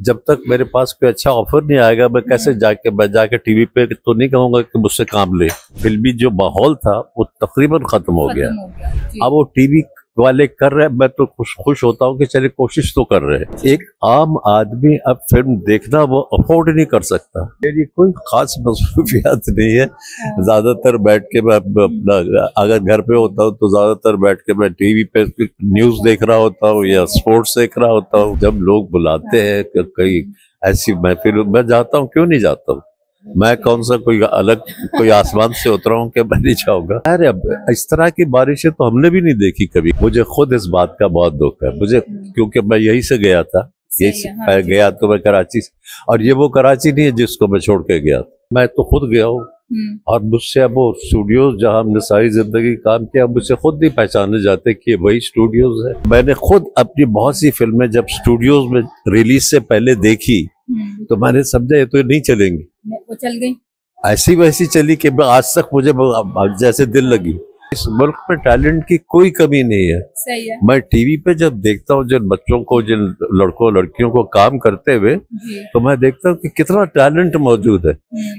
जब तक मेरे पास कोई अच्छा ऑफर नहीं आएगा मैं कैसे जाके टीवी पे तो नहीं कहूंगा कि मुझसे काम ले। फिल्मी जो माहौल था वो तकरीबन खत्म हो गया। अब वो टीवी वाले कर रहे हैं, मैं तो खुश होता हूँ कि चलिए कोशिश तो कर रहे हैं। एक आम आदमी अब फिल्म देखना वो अफोर्ड नहीं कर सकता। मेरी कोई खास मसरूफियात नहीं है। ज्यादातर बैठ के मैं अपना, अगर घर पे होता हूँ तो ज्यादातर बैठ के मैं टीवी पे न्यूज देख रहा होता हूँ या स्पोर्ट्स देख रहा होता हूँ। जब लोग बुलाते हैं कहीं ऐसी महफिल मैं जाता हूँ, क्यों नहीं जाता हूँ। मैं कौन सा कोई आसमान से उतरा हूँ कि मैं नहीं जाऊंगा। अरे अब इस तरह की बारिशें तो हमने भी नहीं देखी कभी। मुझे खुद इस बात का बहुत दुख है मुझे, क्योंकि मैं यहीं से गया था। यही से गया तो मैं कराची से, और ये वो कराची नहीं है जिसको मैं छोड़ के गया। मैं तो खुद गया हूँ और मुझसे अब वो स्टूडियोज जहाँ हमने सारी जिंदगी काम किया मुझसे खुद नहीं पहचाने जाते कि वही स्टूडियोज है। मैंने खुद अपनी बहुत सी फिल्में जब स्टूडियोज में रिलीज से पहले देखी तो मैंने समझा ये तो नहीं चलेंगी, वो चल गई। ऐसी वैसी चली कि आज तक मुझे जैसे दिल लगी। इस मुल्क में टैलेंट की कोई कमी नहीं है। सही है। मैं टीवी पे जब देखता हूँ जिन बच्चों को, जिन लड़कों लड़कियों को काम करते हुए, तो मैं देखता हूँ कि कितना टैलेंट मौजूद है,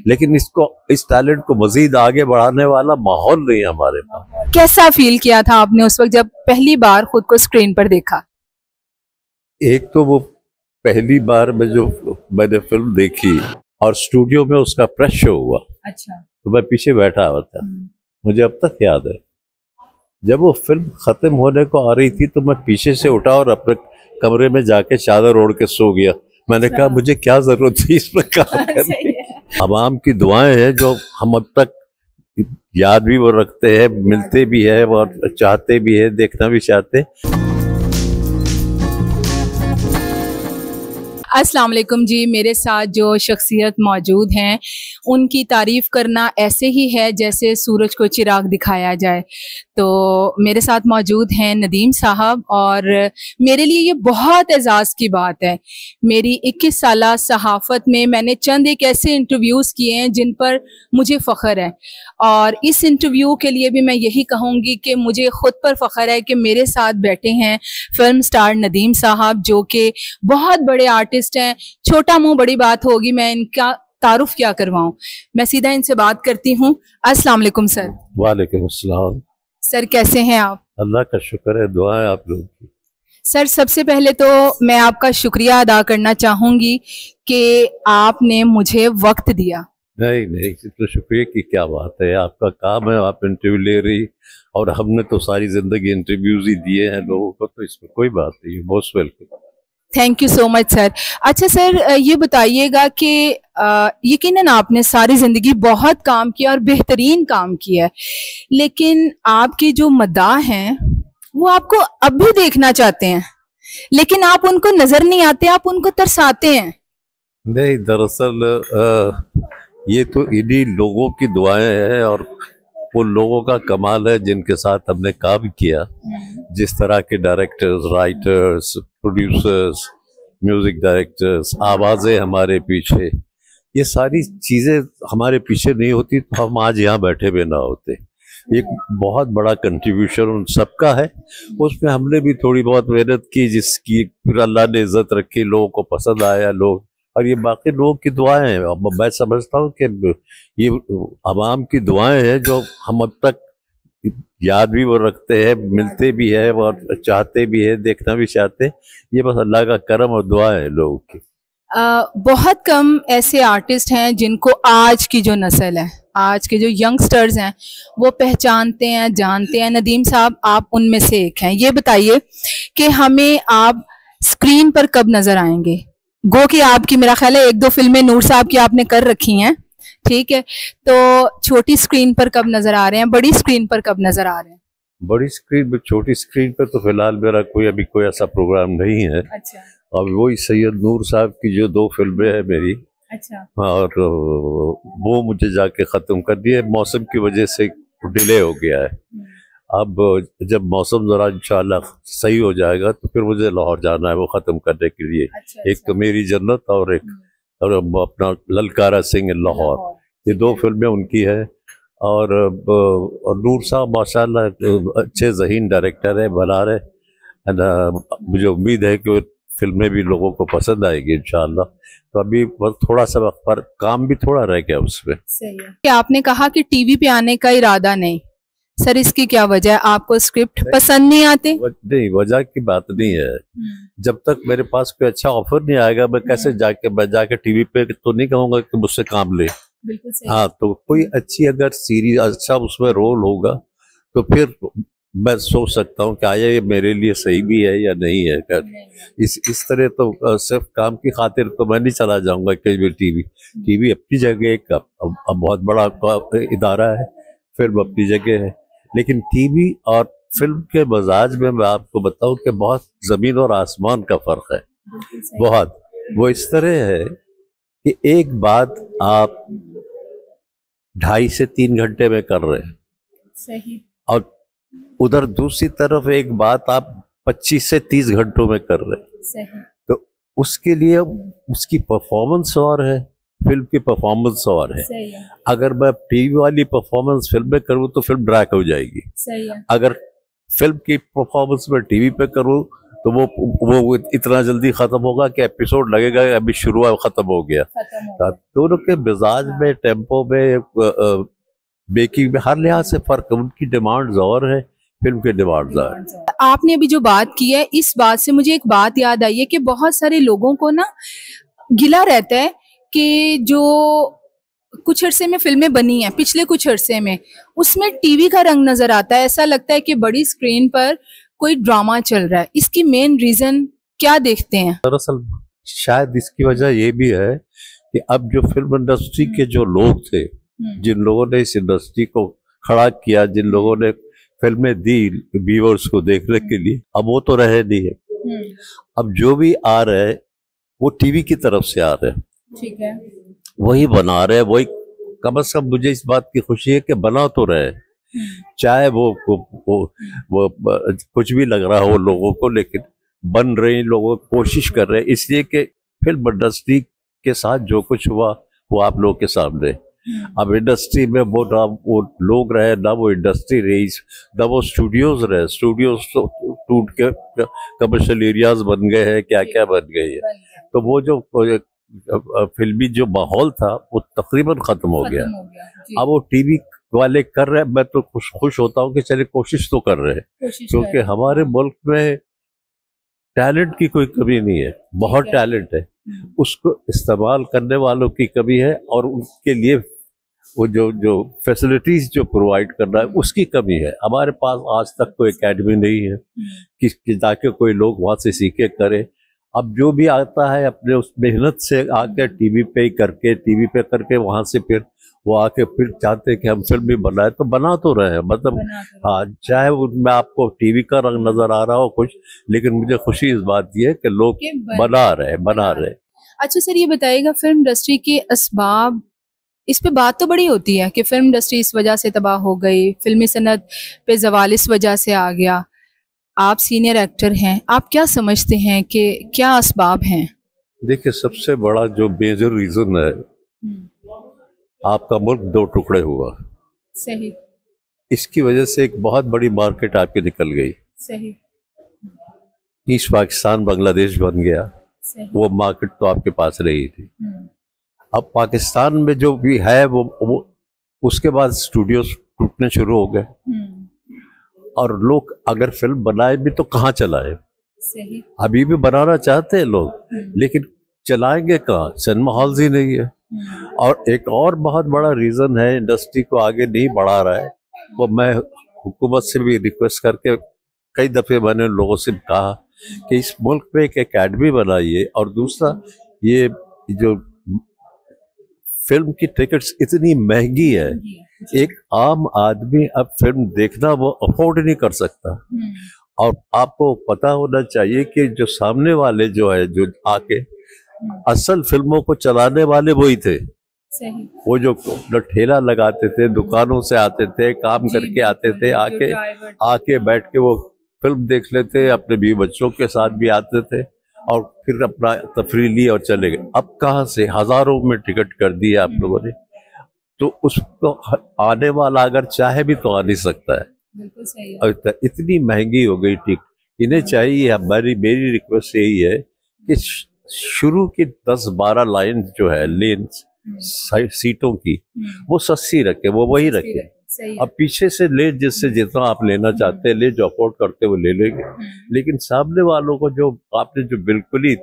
लेकिन इस टैलेंट को मजीद आगे बढ़ाने वाला माहौल नहीं है हमारे पास। कैसा फील किया था आपने उस वक्त जब पहली बार खुद को स्क्रीन पर देखा? एक तो वो पहली बार मैंने फिल्म देखी और स्टूडियो में उसका प्रेस शो हुआ। अच्छा। तो मैं पीछे बैठा हुआ था। मुझे अब तक याद है जब वो फिल्म खत्म होने को आ रही थी तो मैं पीछे से उठा और अपने कमरे में जाके चादर ओढ़ के सो गया। मैंने कहा मुझे क्या जरूरत थी इस पर काम करने की। अवाम की दुआएं हैं जो हम अब तक याद भी वो रखते हैं, मिलते भी है और चाहते भी है, देखना भी चाहते। अस्सलाम वालेकुम जी। मेरे साथ जो शख्सियत मौजूद हैं उनकी तारीफ़ करना ऐसे ही है जैसे सूरज को चिराग दिखाया जाए। तो मेरे साथ मौजूद हैं नदीम साहब और मेरे लिए ये बहुत एजाज़ की बात है। मेरी 21 साला सहाफ़त में मैंने चंद एक ऐसे इंटरव्यूज़ किए हैं जिन पर मुझे फ़ख्र है और इस इंटरव्यू के लिए भी मैं यही कहूँगी कि मुझे ख़ुद पर फ़ख्र है कि मेरे साथ बैठे हैं फिल्म स्टार नदीम साहब जो कि बहुत बड़े आर्टिस्ट हैं। छोटा मुंह बड़ी बात होगी, मैं इनका तारुफ क्या करवाऊं। मैं सीधा इनसे बात करती हूँ। अस्सलाम वालेकुम सर। वालेकुम अस्सलाम। सर कैसे हैं आप? अल्लाह का शुक्र है, दुआ है आप लोगों की। सर सबसे पहले तो मैं आपका शुक्रिया अदा करना चाहूंगी कि आपने मुझे वक्त दिया। नहीं, तो शुक्रिया की क्या बात है, आपका काम है, आप इंटरव्यू ले रही और हमने तो सारी जिंदगी इंटरव्यूज ही दिए हैं लोगों को, तो इसमें कोई बात नहीं। Most welcome. Thank you so much sir. अच्छा सर ये बताइएगा कि यकीनन आपने सारी ज़िंदगी बहुत काम किया और बेहतरीन काम किया है, लेकिन आपके जो मदाह हैं वो आपको अब भी देखना चाहते हैं, लेकिन आप उनको नज़र नहीं आते, आप उनको तरसाते हैं। नहीं, दरअसल ये तो इन्हीं लोगों की दुआएं हैं और वो लोगों का कमाल है जिनके साथ हमने काम किया। जिस तरह के directors, writers, producers, music directors, आवाज़ें हमारे पीछे, ये सारी चीज़ें हमारे पीछे नहीं होती तो हम आज यहाँ बैठे भी ना होते। एक बहुत बड़ा कंट्रीब्यूशन उन सबका है, उसमें हमने भी थोड़ी बहुत मेहनत की जिसकी फिर अल्लाह ने इज्जत रखी, लोगों को पसंद आया लोग, और ये बाकी लोगों की दुआएं हैं। अब मैं समझता हूँ कि ये अवाम की दुआएं हैं जो हम अब तक याद भी वो रखते हैं, मिलते भी है और चाहते भी है, देखना भी चाहते। ये बस अल्लाह का करम और दुआ है लोगों की। बहुत कम ऐसे आर्टिस्ट हैं जिनको आज की जो नस्ल है, आज के जो यंगस्टर्स हैं वो पहचानते हैं, जानते हैं। नदीम साहब आप उनमें से एक हैं। ये बताइए कि हमें आप स्क्रीन पर कब नजर आएंगे? गो कि आपकी मेरा ख्याल है 1-2 फिल्में नूर साहब की आपने कर रखी हैं, ठीक है, तो छोटी स्क्रीन पर कब नजर आ रहे हैं, बड़ी स्क्रीन पर कब नजर आ रहे हैं? बड़ी स्क्रीन पर, छोटी स्क्रीन पर तो फिलहाल मेरा अभी कोई ऐसा प्रोग्राम नहीं है। अच्छा। अब वही सैयद नूर साहब की जो 2 फिल्में हैं मेरी। अच्छा। और वो मुझे जाके ख़त्म कर दिए, मौसम की वजह से डिले हो गया है। अब जब मौसम ज़रा इंशाल्लाह सही हो जाएगा तो फिर मुझे लाहौर जाना है वो ख़त्म करने के लिए। अच्छा, एक तो मेरी जन्नत और एक और अपना ललकारा सिंह लाहौर, ये 2 फिल्में उनकी है। और नूर साहब माशाल्लाह अच्छे ज़हीन डायरेक्टर है, बना रहे। मुझे उम्मीद है कि फिल्में भी लोगों को पसंद आएगी इंशाल्लाह। तो अभी बस थोड़ा सा पर काम भी थोड़ा रह गया उसमें। सही है कि आपने कहा कि टीवी पे आने का इरादा नहीं, सर इसकी क्या वजह है? आपको स्क्रिप्ट पसंद नहीं आते? नहीं, वजह की बात नहीं है। जब तक मेरे पास कोई अच्छा ऑफर नहीं आएगा मैं कैसे जाके टीवी पे तो नहीं कहूंगा कि मुझसे काम ले। बिल्कुल सही। हाँ, तो कोई अच्छी अगर सीरीज अच्छा उसमें रोल होगा तो फिर मैं सोच सकता हूँ कि आया ये मेरे लिए सही भी है या नहीं है। इस तरह तो सिर्फ काम की खातिर तो मैं नहीं चला जाऊंगा कहीं भी। टीवी अपनी जगह एक अब बहुत बड़ा इदारा है, फिल्म अपनी जगह है, लेकिन टीवी और फिल्म के मजाज में मैं आपको बताऊं कि बहुत जमीन और आसमान का फर्क है। बहुत। वो इस तरह है कि एक बात आप 2.5 से 3 घंटे में कर रहे हैं, सही, और उधर दूसरी तरफ एक बात आप 25 से 30 घंटों में कर रहे हैं। सही। तो उसके लिए उसकी परफॉर्मेंस और है, फिल्म की परफॉर्मेंस और है। सही है। अगर मैं टीवी वाली परफॉर्मेंस फिल्म में करूँ तो फिल्म ड्रैक हो जाएगी। सही है। अगर फिल्म की परफॉर्मेंस में टीवी पे करूँ तो वो इतना जल्दी खत्म होगा कि एपिसोड लगेगा अभी शुरू खत्म हो गया। दोनों के मिजाज में, टेम्पो में, बेकिंग में, हर लिहाज से फर्क है। उनकी डिमांड्स और है, फिल्म के डिमांड्स और है। आपने अभी जो बात की है, इस बात से मुझे एक बात याद आई है कि बहुत सारे लोगों को ना गिला रहता है कि जो कुछ अरसे में फिल्में बनी हैं, पिछले कुछ अरसे में, उसमें टीवी का रंग नजर आता है। ऐसा लगता है कि बड़ी स्क्रीन पर कोई ड्रामा चल रहा है। इसकी मेन रीजन क्या देखते हैं? दरअसल शायद इसकी वजह ये भी है कि अब जो फिल्म इंडस्ट्री के जो लोग थे, जिन लोगों ने इस इंडस्ट्री को खड़ा किया, जिन लोगों ने फिल्में दी व्यूअर्स को देखने के लिए, अब वो तो रहे नहीं है। अब जो भी आ रहे हैं वो टीवी की तरफ से आ रहे हैं। ठीक है। वही बना रहे हैं, वही। कम से कम मुझे इस बात की खुशी है कि बना तो रहे, चाहे वो कुछ भी लग रहा हो लोगों को, लेकिन बन रहे लोगों कोशिश कर रहे हैं, इसलिए कि फिल्म इंडस्ट्री के साथ जो कुछ हुआ वो आप लोगों के सामने। अब इंडस्ट्री में ना वो लोग रहे, ना वो इंडस्ट्री रही, ना वो स्टूडियोज रहे। स्टूडियोज तो टूट के कमर्शियल एरियाज बन गए हैं, क्या क्या बन गए हैं। तो वो जो फिल्मी जो माहौल था वो तकरीबन खत्म हो गया। अब वो टीवी वाले कर रहे हैं, मैं तो खुश होता हूँ कि चले कोशिश तो कर रहे हैं, क्योंकि हमारे मुल्क में टैलेंट की कोई कमी नहीं है, बहुत टैलेंट है। उसको इस्तेमाल करने वालों की कमी है, और उसके लिए वो जो फैसिलिटीज जो प्रोवाइड कर रहा है उसकी कमी है। हमारे पास आज तक कोई एकेडमी नहीं है कि ताकि कोई लोग वहाँ से सीखे करे। अब जो भी आता है अपने उस मेहनत से आके टीवी पे करके वहाँ से फिर वो आके फिर चाहते कि हम फिल्म भी बनाए, तो बना तो रहे हैं। मतलब हाँ, चाहे उनमें आपको टीवी का रंग नजर आ रहा हो कुछ, लेकिन मुझे खुशी इस बात की है कि लोग बना रहे। अच्छा सर, ये बताइएगा फिल्म इंडस्ट्री के असबाब, इस पे बात तो बड़ी होती है कि फिल्म इंडस्ट्री इस वजह से तबाह हो गई, फिल्मी सनत पे जवाल इस वजह से आ गया। आप सीनियर एक्टर हैं, आप क्या समझते हैं कि क्या असबाब हैं? देखिए, सबसे बड़ा जो मेजर रीजन है, आपका मुल्क 2 टुकड़े हुआ। सही। इसकी वजह से एक बहुत बड़ी मार्केट आपकी निकल गई। सही। ईस्ट पाकिस्तान बांग्लादेश बन गया। सही। वो मार्केट तो आपके पास रही थी। अब पाकिस्तान में जो भी है वो उसके बाद स्टूडियो टूटने शुरू हो गए, और लोग अगर फिल्म बनाए भी तो कहाँ चलाए। सही। अभी भी बनाना चाहते हैं लोग, लेकिन चलाएंगे कहाँ? सिनेमा हॉल्स ही नहीं है। और एक और बहुत बड़ा रीजन है इंडस्ट्री को आगे नहीं बढ़ा रहा है, वो मैं हुकूमत से भी रिक्वेस्ट करके कई दफे मैंने लोगों से कहा कि इस मुल्क में एक एकेडमी बनाइए, और दूसरा ये जो फिल्म की टिकट्स इतनी महंगी है, एक आम आदमी अब फिल्म देखना वो अफोर्ड नहीं कर सकता। और आपको पता होना चाहिए कि जो सामने वाले जो है, जो आके असल फिल्मों को चलाने वाले वही थे। सही। वो जो ठेला लगाते थे, दुकानों से आते थे, काम करके आते थे, आके बैठ के वो फिल्म देख लेते, अपने बीवी बच्चों के साथ भी आते थे, और फिर अपना तफरी ली और चले गए। अब कहाँ से हजारों में टिकट कर दिए आप लोगों ने, तो उसको आने वाला अगर चाहे भी तो आ नहीं सकता है। बिल्कुल सही है। और इतनी महंगी हो गई टिकट। इन्हें चाहिए, मेरी रिक्वेस्ट यही है कि शुरू की 10-12 लाइन जो है लेन सीटों की वो सस्ती रखे, वो वही रखे। अब पीछे से ले जिससे जितना आप लेना चाहते हैं ले, जो अफोर्ड करते वो ले लेंगे, लेकिन सामने वालों को जो आपने जो बिल्कुल ही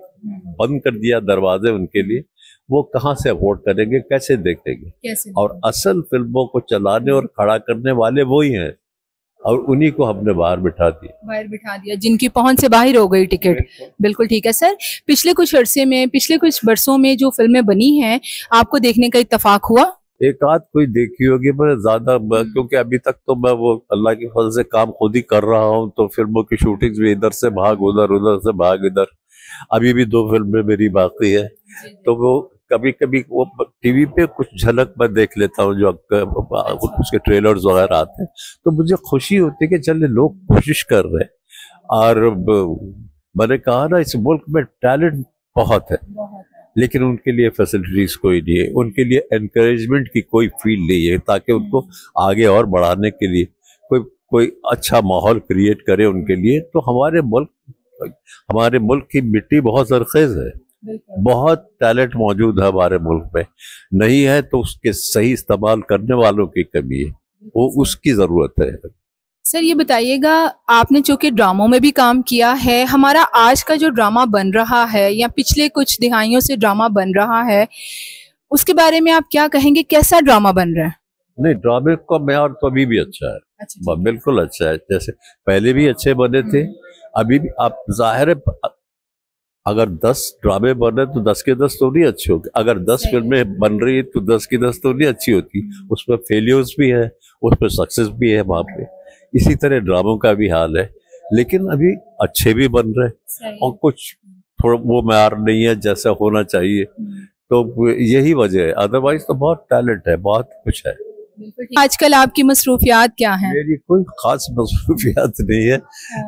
बंद कर दिया दरवाजे उनके लिए, वो कहाँ से अफोर्ड करेंगे, कैसे देखेंगे? और असल फिल्मों को चलाने और खड़ा करने वाले वो ही हैं, और उन्हीं को हमने बाहर बिठा दिया, जिनकी पहुंच से बाहर हो गई टिकट। बिल्कुल ठीक है सर। पिछले कुछ अरसे में, पिछले कुछ वर्षों में जो फिल्में बनी हैं, आपको देखने का इत्तेफाक हुआ? एक आध कोई देखी होगी, पर ज्यादा, क्योंकि अभी तक तो मैं वो अल्लाह के फजल से काम खुद ही कर रहा हूँ, तो फिल्मों की शूटिंग्स भी इधर से भाग उधर, उधर से भाग इधर। अभी भी 2 फिल्में मेरी बाकी है, तो वो कभी कभी वो टीवी पे कुछ झलक मैं देख लेता हूँ, जो उसके ट्रेलर्स वगैरह आते हैं, तो मुझे खुशी होती है कि चले लोग कोशिश कर रहे हैं। और मैंने कहा ना, इस मुल्क में टैलेंट बहुत है, लेकिन उनके लिए फैसिलिटीज कोई नहीं है, उनके लिए एनकरेजमेंट की कोई फील्ड नहीं है, ताकि उनको आगे और बढ़ाने के लिए कोई अच्छा माहौल क्रिएट करे उनके लिए। तो हमारे मुल्क की मिट्टी बहुत सरखेज है, बहुत टैलेंट मौजूद है हमारे मुल्क में, नहीं है तो उसके सही इस्तेमाल करने वालों की कमी है, वो उसकी जरूरत है। सर ये बताइएगा, आपने चूंकि ड्रामों में भी काम किया है, हमारा आज का जो ड्रामा बन रहा है या पिछले कुछ दिहाइयों से ड्रामा बन रहा है, उसके बारे में आप क्या कहेंगे? कैसा ड्रामा बन रहा है? नहीं, ड्रामे का मेयार तो अभी भी अच्छा है। अच्छा, बिल्कुल अच्छा है, जैसे पहले भी अच्छे बने थे, अभी भी। आप जाहिर है अगर 10 ड्रामे बने तो 10 के 10 तो नहीं अच्छे होंगे, अगर 10 फिल्में बन रही है तो 10 की 10 तो नहीं अच्छी होती, उसमें फेलियर्स भी है, उसमें सक्सेस भी है वहां पे। इसी तरह ड्रामों का भी हाल है, लेकिन अभी अच्छे भी बन रहे और कुछ थोड़ा वो मेयार नहीं है जैसा होना चाहिए, तो यही वजह है, अदरवाइज तो बहुत टैलेंट है, बहुत कुछ है। आजकल आपकी मसरूफियात क्या हैं? मेरी कोई खास मसरूफियात नहीं है,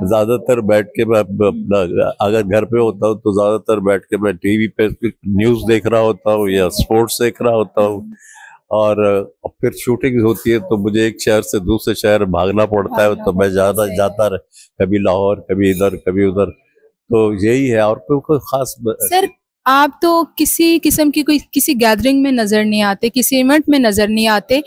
ज्यादातर बैठ के मैं अपना, अगर घर पे होता हूँ तो ज्यादातर बैठ के मैं टीवी पे न्यूज देख रहा होता हूँ या स्पोर्ट्स देख रहा होता हूँ, और फिर शूटिंग होती है तो मुझे एक शहर से दूसरे शहर भागना पड़ता है, तो मैं जाता रहे, कभी लाहौर, कभी इधर, कभी उधर, तो यही है, और कोई खास। सर आप तो किसी किस्म की किसी गैदरिंग में नजर नहीं आते, किसी इवेंट में नजर नहीं आते,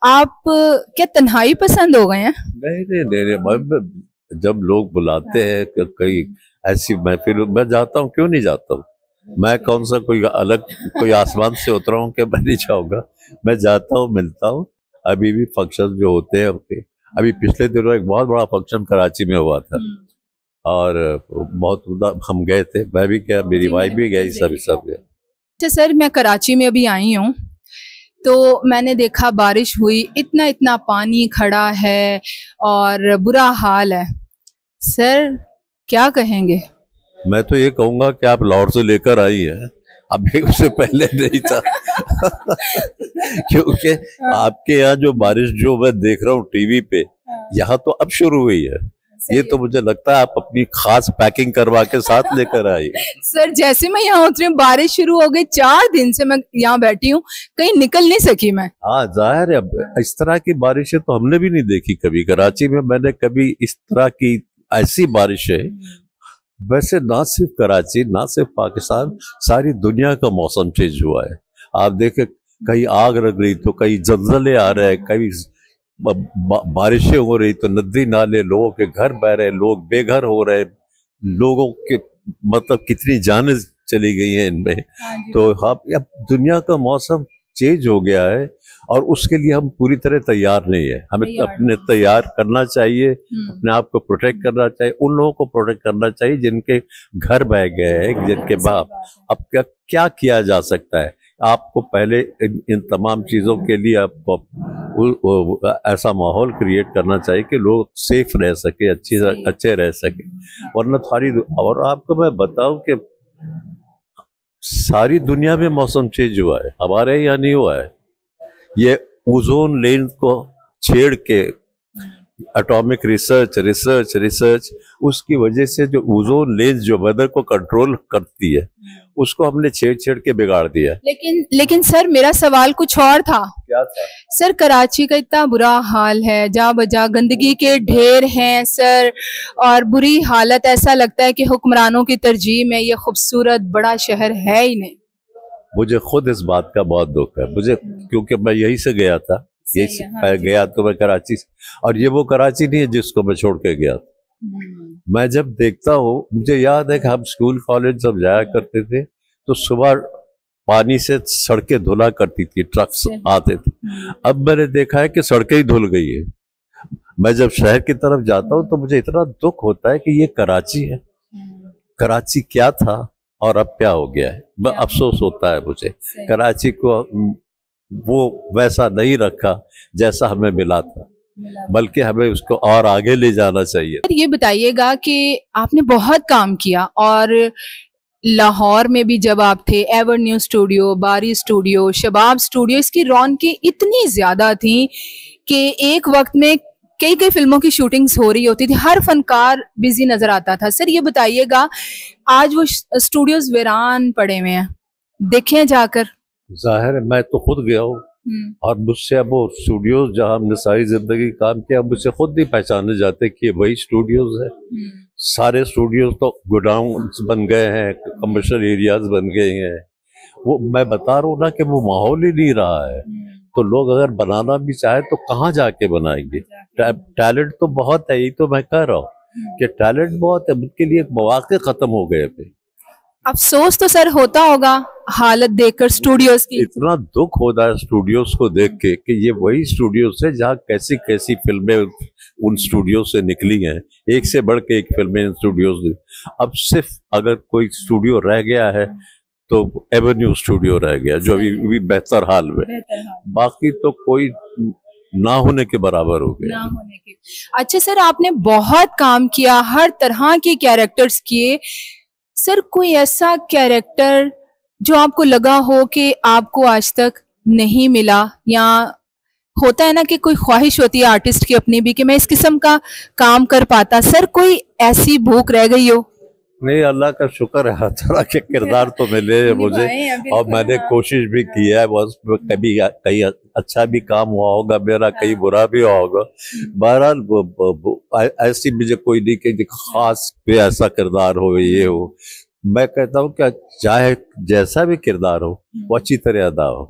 आप क्या तन्हाई पसंद हो गए हैं? नहीं, जब लोग बुलाते हैं कहीं ऐसी महफिल, मैं जाता हूँ, क्यों नहीं जाता हूँ? मैं कौन सा कोई आसमान से उतरा हूँ कि मैं नहीं जाऊंगा? मैं जाता हूँ, मिलता हूँ। अभी भी फंक्शन जो होते हैं, अभी पिछले दिनों एक बहुत बड़ा फंक्शन कराची में हुआ था, और बहुत हम गए थे, मैं भी गया, मेरी वाइफ भी गई, सब गए। अच्छा सर, मैं कराची में अभी आई हूँ, तो मैंने देखा बारिश हुई, इतना पानी खड़ा है और बुरा हाल है। सर क्या कहेंगे? मैं तो ये कहूंगा कि आप लाहौर से लेकर आई है, अभी उससे पहले नहीं था क्योंकि आपके यहाँ जो बारिश जो मैं देख रहा हूँ टीवी पे, यहाँ तो अब शुरू हुई है। ये तो मुझे लगता है आप अपनी खास पैकिंग करवा के साथ लेकर आई। सर जैसे मैं यहाँ उतरी, बारिश शुरू हो गई, 4 दिन से मैं यहाँ बैठी हूँ, कहीं निकल नहीं सकी मैं। हाँ, जाहिर है, इस तरह की बारिशें तो हमने भी नहीं देखी कभी कराची में, मैंने कभी इस तरह की ऐसी बारिशें, वैसे ना सिर्फ कराची, ना सिर्फ पाकिस्तान, सारी दुनिया का मौसम चेंज हुआ है। आप देखें, कहीं आग लग रही तो कहीं जलजले आ रहे हैं, कहीं बारिशें हो रही तो नदी नाले, लोगों के घर बह रहे, लोग बेघर हो रहे, लोगों के मतलब कितनी जानें चली गई हैं इनमें। तो अब दुनिया का मौसम चेंज हो गया है, और उसके लिए हम पूरी तरह तैयार नहीं है। हमें अपने तैयार करना चाहिए, अपने आप को प्रोटेक्ट करना चाहिए, उन लोगों को प्रोटेक्ट करना चाहिए जिनके घर बह गए हैं, जिनके बाप। अब क्या किया जा सकता है? आपको पहले इन तमाम चीजों के लिए आपको ऐसा माहौल क्रिएट करना चाहिए कि लोग सेफ रह सके, अच्छे रह सके, वरना सारी। और आपको मैं बताऊं कि सारी दुनिया में मौसम चेंज हुआ है, हमारे यहाँ नहीं हुआ है। ये ओजोन लेयर को छेड़ के एटॉमिक रिसर्च रिसर्च रिसर्च, उसकी वजह से जो ओजोन लेंस जो वेदर को कंट्रोल करती है, उसको हमने छेड़ के बिगाड़ दिया। लेकिन सर मेरा सवाल कुछ और था। क्या था? सर कराची का इतना बुरा हाल है, जा बजा गंदगी के ढेर हैं सर, और बुरी हालत, ऐसा लगता है कि हुक्मरानों की तरजीह में ये खूबसूरत बड़ा शहर है ही नहीं। मुझे खुद इस बात का बहुत दुख है, मुझे, क्योंकि मैं यहीं से गया था, यही से गया तो मैं कराची से, और ये वो कराची नहीं है जिसको मैं छोड़ के गया था। मैं जब देखता हूँ, मुझे याद है कि हम स्कूल कॉलेज जब जाया करते थे तो सुबह पानी से सड़कें धुला करती थी, ट्रक्स आते थे। अब मैंने देखा है कि सड़कें ही धुल गई है। मैं जब शहर की तरफ जाता हूँ तो मुझे इतना दुख होता है कि ये कराची है, कराची क्या था और अब क्या हो गया है। अफसोस होता है मुझे, कराची को वो वैसा नहीं रखा जैसा हमें मिला था, बल्कि हमें उसको और आगे ले जाना चाहिए। ये बताइएगा कि आपने बहुत काम किया, और लाहौर में भी जब आप थे, एवरन्यू स्टूडियो, बारी स्टूडियो, शबाब स्टूडियो, इसकी रौनकें इतनी ज्यादा थी कि एक वक्त में कई कई फिल्मों की शूटिंग्स हो रही होती थी, हर फनकार बिजी नजर आता था। सर ये बताइएगा, आज वो स्टूडियोज वीरान पड़े हुए हैं, देखें जाकर। जाहिर है, मैं तो खुद गया हूँ, और मुझसे अब वो स्टूडियोज जहाँ हमने सारी जिंदगी काम किया, मुझसे खुद नहीं पहचाने जाते कि ये वही स्टूडियोज है। सारे स्टूडियोज तो गोडाउन बन गए हैं, कमर्शियल एरियाज बन गए हैं। वो मैं बता रहा हूँ ना कि वो माहौल ही नहीं रहा है। तो लोग अगर बनाना भी चाहे तो कहाँ जाके बनाएंगे? टैलेंट तो बहुत है, यही तो मैं कह रहा हूँ कि टैलेंट बहुत है, उनके लिए मौके खत्म हो गए थे। अफसोस तो सर होता होगा हालत देखकर स्टूडियोज की। इतना दुख होता है स्टूडियोज को देख के कि ये वही स्टूडियोज है जहाँ कैसी कैसी फिल्में उन स्टूडियो से निकली हैं, एक से बढ़ के एक फिल्में इन स्टूडियोज। अब सिर्फ अगर कोई स्टूडियो रह गया है तो एवेन्यू स्टूडियो रह गया, जो अभी बेहतर हाल में, बाकी तो कोई ना होने के बराबर हो गया। अच्छा सर, आपने बहुत काम किया, हर तरह के कैरेक्टर्स किए। सर कोई ऐसा कैरेक्टर जो आपको लगा हो कि आपको आज तक नहीं मिला, या होता है ना कि कोई ख्वाहिश होती है आर्टिस्ट की अपनी भी कि मैं इस किस्म का काम कर पाता, सर कोई ऐसी भूख रह गई हो? नहीं, अल्लाह का शुक्र है, हर तरह के किरदार तो मिले मुझे, और मैंने कोशिश भी किया है। बस कभी कहीं अच्छा भी काम हुआ होगा मेरा, कहीं बुरा भी हुआ होगा। बहरहाल ऐसी मुझे कोई नहीं कि खास कोई ऐसा किरदार हो, ये हो। मैं कहता हूँ कि चाहे जैसा भी किरदार हो वो अच्छी तरह अदा हो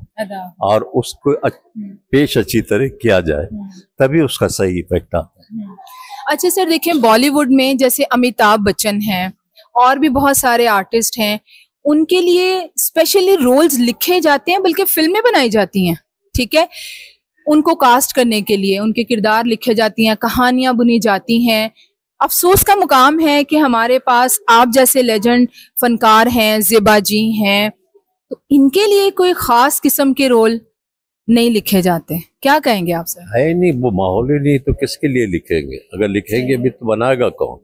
और उसको पेश अच्छी तरह किया जाए, तभी उसका सही इफेक्ट आता है। अच्छा सर, देखिए बॉलीवुड में जैसे अमिताभ बच्चन हैं और भी बहुत सारे आर्टिस्ट हैं, उनके लिए स्पेशली रोल्स लिखे जाते हैं, बल्कि फिल्में बनाई जाती हैं, ठीक है, उनको कास्ट करने के लिए उनके किरदार लिखे जाती हैं, कहानियां बुनी जाती हैं। अफसोस का मुकाम है कि हमारे पास आप जैसे लेजेंड फनकार हैं, ज़ेबा जी हैं, तो इनके लिए कोई खास किस्म के रोल नहीं लिखे जाते। क्या कहेंगे आप सर? है नहीं, वो माहौल ही नहीं, तो किसके लिए लिखेंगे? अगर लिखेंगे भी तो बनाएगा कौन?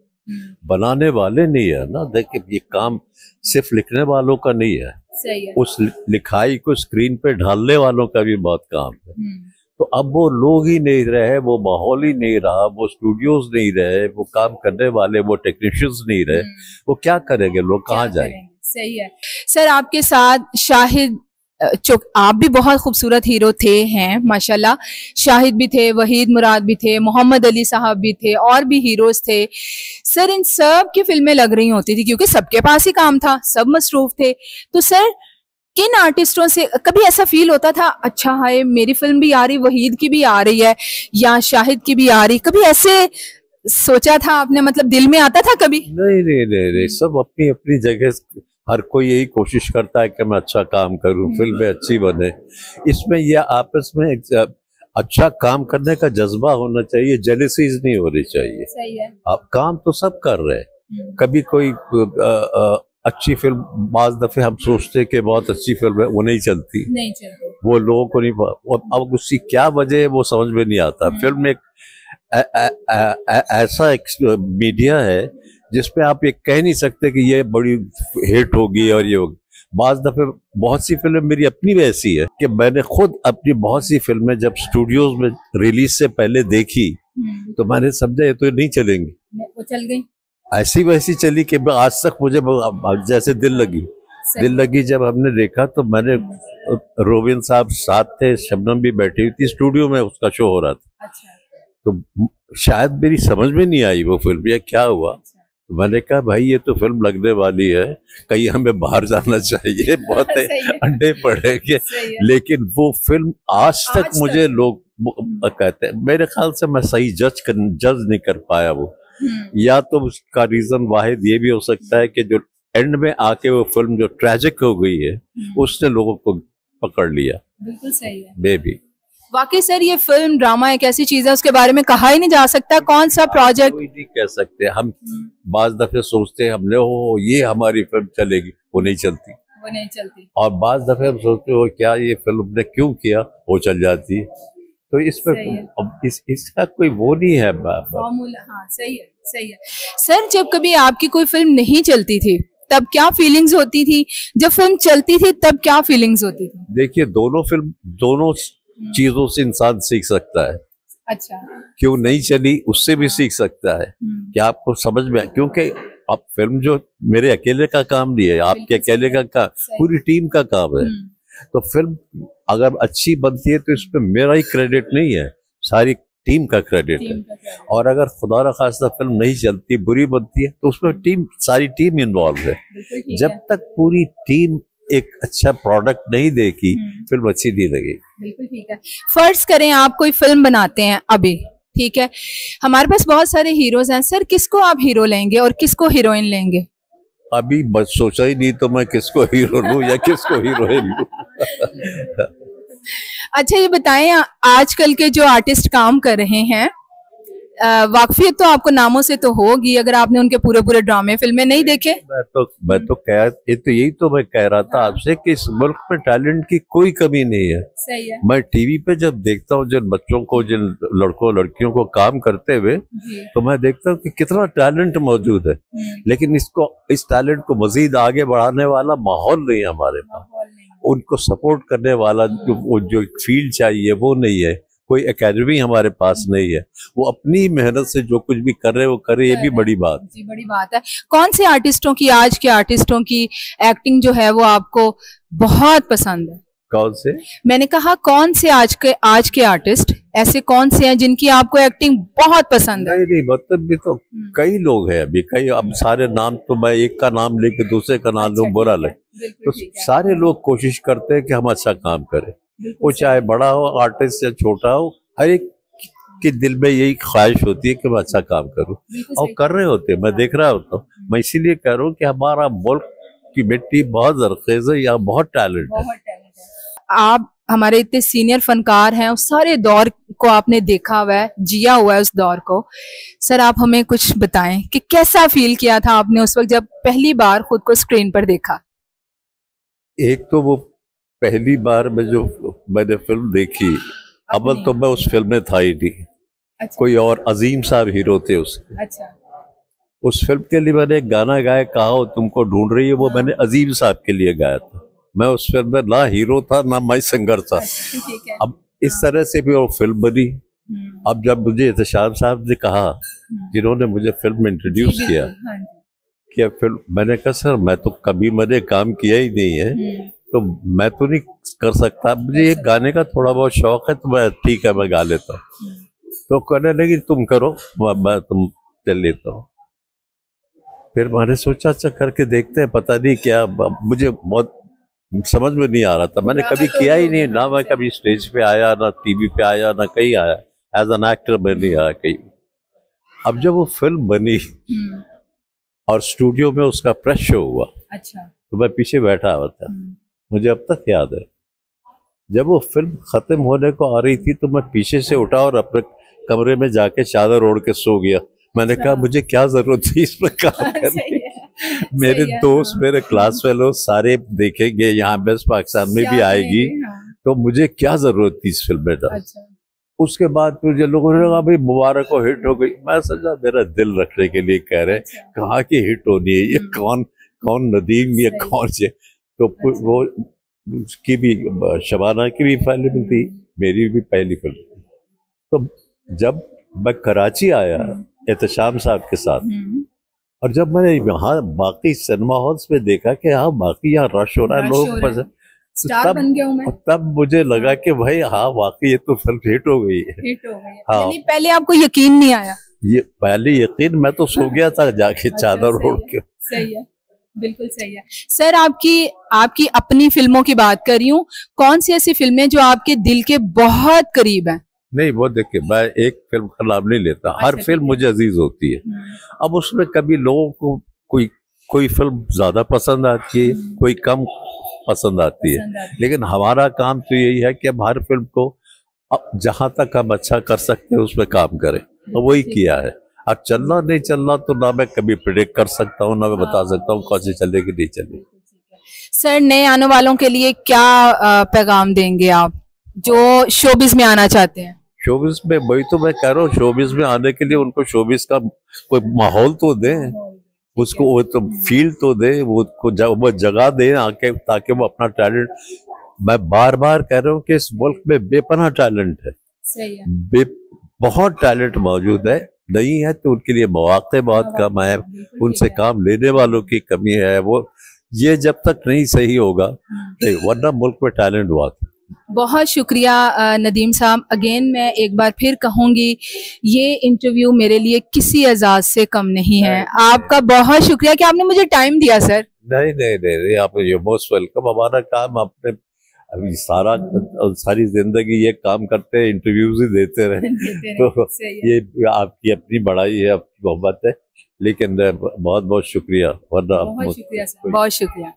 बनाने वाले नहीं है ना। देखिए, ये काम सिर्फ लिखने वालों का नहीं है, सही है। उस लिखाई को स्क्रीन पे ढालने वालों का भी बहुत काम है। तो अब वो लोग ही नहीं रहे, वो माहौल ही नहीं रहा, वो स्टूडियोज नहीं रहे, वो काम करने वाले, वो टेक्नीशियंस नहीं रहे, वो क्या करेंगे? लोग कहाँ जाएंगे? सही है सर। आपके साथ शाहिद, आप भी बहुत खूबसूरत हीरो थे हैं माशाल्लाह, शाहिद भी थे, वहीद मुराद भी थे, मोहम्मद अली साहब भी थे, और भी हीरोज थे सर। इन सब की फिल्में लग रही होती थी क्योंकि सबके पास ही काम था, सब मसरूफ थे। तो सर किन आर्टिस्टों से कभी ऐसा फील होता था, अच्छा है मेरी फिल्म भी आ रही, वहीद की भी आ रही है या शाहिद की भी आ रही, कभी ऐसे सोचा था आपने, मतलब दिल में आता था कभी? नहीं नहीं नहीं, नहीं। सब अपनी अपनी जगह, हर कोई यही कोशिश करता है कि मैं अच्छा काम करूं, फिल्में अच्छी बने। इसमें यह आपस में एक अच्छा काम करने का जज्बा होना चाहिए, जेलसीज नहीं होनी चाहिए। सही है। आप काम तो सब कर रहे हैं, कभी कोई अच्छी फिल्म, बाज दफे हम सोचते कि बहुत अच्छी फिल्म है, वो नहीं चलती, वो लोगों को नहीं, अब उसकी क्या वजह है वो समझ में नहीं आता। फिल्म एक ऐसा एक मीडिया है जिसपे आप ये कह नहीं सकते कि ये बड़ी हिट होगी और ये होगी। बाज दफे बहुत सी फिल्में मेरी अपनी भी ऐसी है कि मैंने खुद अपनी बहुत सी फिल्में जब स्टूडियोज में रिलीज से पहले देखी तो मैंने समझा ये तो नहीं चलेंगी, वो चल गई। ऐसी वैसी चली कि आज तक मुझे जैसे दिल लगी जब हमने देखा तो मैंने रोबिन साहब साथ थे, शबनम भी बैठी हुई थी, स्टूडियो में उसका शो हो रहा था। तो शायद मेरी समझ में नहीं आई वो फिल्म, या क्या हुआ। तो मैंने कहा भाई ये तो फिल्म लगने वाली है, कहीं हमें बाहर जाना चाहिए, बहुत अंडे पड़ेंगे। लेकिन वो फिल्म आज तक मुझे लोग कहते हैं, मेरे ख्याल से मैं सही जज नहीं कर पाया वो। या तो उसका रीजन वाहिद ये भी हो सकता है कि जो एंड में आके वो फिल्म जो ट्रेजिक हो गई है उसने लोगों को पकड़ लिया। बिल्कुल सही है बेबी। वाकई सर, ये फिल्म ड्रामा एक ऐसी चीज है उसके बारे में कहा ही नहीं जा सकता। कौन सा प्रोजेक्ट कोई नहीं कह सकते हम। बाज दफे सोचते हैं हमने हो ये हमारी फिल्म चलेगी, वो नहीं चलती। और बाज दफे हम सोचते हो क्या ये फिल्म ने क्यों किया, वो चल जाती। तो इसमें इसका कोई वो नहीं है फॉर्मूला। हाँ सही है सर। जब कभी आपकी कोई फिल्म नहीं चलती थी तब क्या फीलिंग्स होती थी, जब फिल्म चलती थी तब क्या फीलिंग्स होती थी? देखिए दोनों चीजों से इंसान सीख सकता है। अच्छा। क्यों नहीं चली उससे भी सीख सकता है कि आपको समझ में, क्योंकि अब फिल्म जो मेरे अकेले का काम नहीं है, आपके अकेले का काम, पूरी टीम का काम है। तो फिल्म अगर अच्छी बनती है तो इसमें मेरा ही क्रेडिट नहीं है, सारी टीम का क्रेडिट है। और अगर खुदा न खास्ता फिल्म नहीं चलती, बुरी बनती है, तो उसमें सारी टीम इन्वॉल्व है। जब तक पूरी टीम एक अच्छा प्रोडक्ट नहीं देगी फिल्म अच्छी नहीं लगेगी। बिल्कुल ठीक है। फर्ज करें आप कोई फिल्म बनाते हैं अभी, ठीक है, हमारे पास बहुत सारे हीरोज हैं सर, किसको आप हीरो लेंगे और किसको हीरोइन लेंगे? अभी बस सोचा ही नहीं तो मैं किसको हीरो लूं या किसको हीरोइन लूं। अच्छा ये बताएं, आजकल के जो आर्टिस्ट काम कर रहे हैं, वाकफियत तो आपको नामों से तो होगी अगर आपने उनके पूरे ड्रामे फिल्में नहीं देखे। मैं तो यही तो मैं कह रहा था आपसे कि इस मुल्क में टैलेंट की कोई कमी नहीं है। सही है। मैं टीवी पे जब देखता हूँ जिन बच्चों को, जिन लड़कों लड़कियों को काम करते हुए, तो मैं देखता हूँ कि कितना टैलेंट मौजूद है, लेकिन इस टैलेंट को मजीद आगे बढ़ाने वाला माहौल नहीं है हमारे पास, उनको सपोर्ट करने वाला जो फील्ड चाहिए वो नहीं है, कोई एकेडमी हमारे पास नहीं है। वो अपनी मेहनत से जो कुछ भी कर रहे वो करे, ये भी बड़ी बात जी, बड़ी बात है। कौन से आर्टिस्टों की, आज के आर्टिस्टों की एक्टिंग जो है वो आपको बहुत पसंद है? कौन से? मैंने कहा कौन से आज के आर्टिस्ट ऐसे कौन से हैं जिनकी आपको एक्टिंग बहुत पसंद है? नहीं मतलब भी तो कई लोग हैं अभी, कई, अब सारे नाम तो मैं एक का नाम लेके दूसरे का नाम लूं बुरा लगे। तो सारे लोग कोशिश करते हैं कि हम अच्छा काम करें, वो चाहे बड़ा हो आर्टिस्ट या छोटा हो, हर एक के दिल में यही ख्वाहिश होती है कि मैं अच्छा काम करूं, और कर रहे होते हैं, मैं देख रहा होता हूँ। मैं इसीलिए कह रहा हूँ कि हमारा मुल्क की मिट्टी बहुत जरखेज है, यहाँ बहुत टैलेंट है। आप हमारे इतने सीनियर फनकार हैं, उस सारे दौर को आपने देखा हुआ है, जिया हुआ है उस दौर को। सर आप हमें कुछ बताएं कि कैसा फील किया था आपने उस वक्त जब पहली बार खुद को स्क्रीन पर देखा? एक तो वो पहली बार मैंने फिल्म देखी, अव्वल तो मैं उस फिल्म में था ही नहीं। अच्छा। कोई और अजीम साहब हीरो थे उसके। अच्छा। उस फिल्म के लिए मैंने एक गाना गाया, कहा तुमको ढूंढ रही है, वो मैंने अजीम साहब के लिए गाया था। मैं उस फिल्म में ना हीरो था ना मैं सिंगर था। अब इस तरह से भी वो फिल्म बनी। अब जब मुझे एहतशाम साहब ने कहा, जिन्होंने मुझे फिल्म में इंट्रोड्यूस किया, कि फिल्म, मैंने कहा सर मैं तो कभी मैंने काम किया ही नहीं है, तो मैं तो नहीं कर सकता, मुझे ये गाने का थोड़ा बहुत शौक है, तो मैं ठीक है मैं गा लेता हूँ। तो कहने लगी तुम करो, मैं तुम चल लेता हूँ। फिर मैंने सोचा अच्छा करके देखते हैं, पता नहीं क्या, मुझे बहुत समझ में नहीं आ रहा था, मैंने कभी किया ही नहीं, ना मैं कभी स्टेज पे आया, ना टीवी पे आया, ना कहीं आया, एज एन एक्टर मैं नहीं आया कहीं। अब जब वो फिल्म बनी और स्टूडियो में उसका प्रेस शो हुआ, अच्छा, तो मैं पीछे बैठा हुआ था। मुझे अब तक याद है, जब वो फिल्म खत्म होने को आ रही थी तो मैं पीछे से उठा और अपने कमरे में जाके चादर ओढ़ के सो गया। मैंने कहा मुझे क्या जरूरत थी इस पर काम करने की। मेरे दोस्त, मेरे क्लास फेलो सारे देखेंगे, यहाँ बेस्ट पाकिस्तान में भी आएगी, तो मुझे क्या जरूरत थी इस फिल्म में। अच्छा। उसके बाद फिर जो लोगों ने कहा भाई मुबारक हो, हिट हो गई, मैं समझा मेरा दिल रखने के लिए कह रहे, कहा कि हिट होनी है, ये कौन नदीम, ये कौन से। तो वो उसकी भी, शबाना की भी पहली फिल्म थी, मेरी भी पहली फिल्म थी। तो जब मैं कराची आया एहतशाम साहब के साथ, और जब मैंने यहाँ बाकी सिनेमा हॉल्स में देखा कि हाँ बाकी यहाँ रश हो रहा है, लोग पसंद, स्टार बन गया हूं मैं। तब मुझे लगा कि भाई हाँ वाकई ये तो फिल्म हिट हो गई है। हिट हो गई। हाँ। यानी पहले आपको यकीन नहीं आया? ये पहले यकीन, मैं तो सो गया था जाके चादर ओढ़ के। सही है, बिल्कुल सही है। सर आपकी अपनी फिल्मों की बात कर रही हूँ, कौन सी ऐसी फिल्में जो आपके दिल के बहुत करीब है? नहीं वो देखिए, मैं एक फिल्म का नाम नहीं लेता, हर फिल्म मुझे अजीज होती है। अब उसमें कभी लोगों को कोई फिल्म ज्यादा पसंद आती है, कोई कम पसंद आती है, लेकिन हमारा काम तो यही है कि हम हर फिल्म को अब जहां तक हम अच्छा कर सकते हैं उसमें काम करें, तो वही किया है। अब चलना नहीं चलना तो ना मैं कभी प्रेडिक्ट कर सकता हूँ, ना मैं बता सकता हूँ कौन सी चलेगी नहीं चलेगी। सर नए आने वालों के लिए क्या पैगाम देंगे आप जो शोबिज में आना चाहते हैं? शोबिज में वही तो मैं कह रहा हूँ, शोबिज में आने के लिए उनको शोबिज का कोई माहौल तो दे, उसको वो तो फील तो दे, वो जगह दे आके, ताकि वो अपना टैलेंट, मैं बार बार कह रहा हूँ कि इस मुल्क में बेपनाह टैलेंट है। सही है। बहुत टैलेंट मौजूद है, नहीं है तो उनके लिए मौके बहुत कम है, उनसे काम लेने वालों की कमी है। वो ये जब तक नहीं सही होगा, वरना मुल्क में टैलेंट बहुत है। बहुत शुक्रिया नदीम साहब। अगेन मैं एक बार फिर कहूँगी, ये इंटरव्यू मेरे लिए किसी एजाज से कम नहीं है। आपका बहुत शुक्रिया कि आपने मुझे टाइम दिया सर। नहीं नहीं नहीं, आप ये मोस्ट वेलकम। हमारा काम आपने अभी सारी जिंदगी ये काम करते हैं, इंटरव्यूज ही देते रहे तो ये आपकी अपनी बड़ाई है, आपकी मोहब्बत है, लेकिन बहुत बहुत शुक्रिया। बहुत शुक्रिया सर, बहुत शुक्रिया।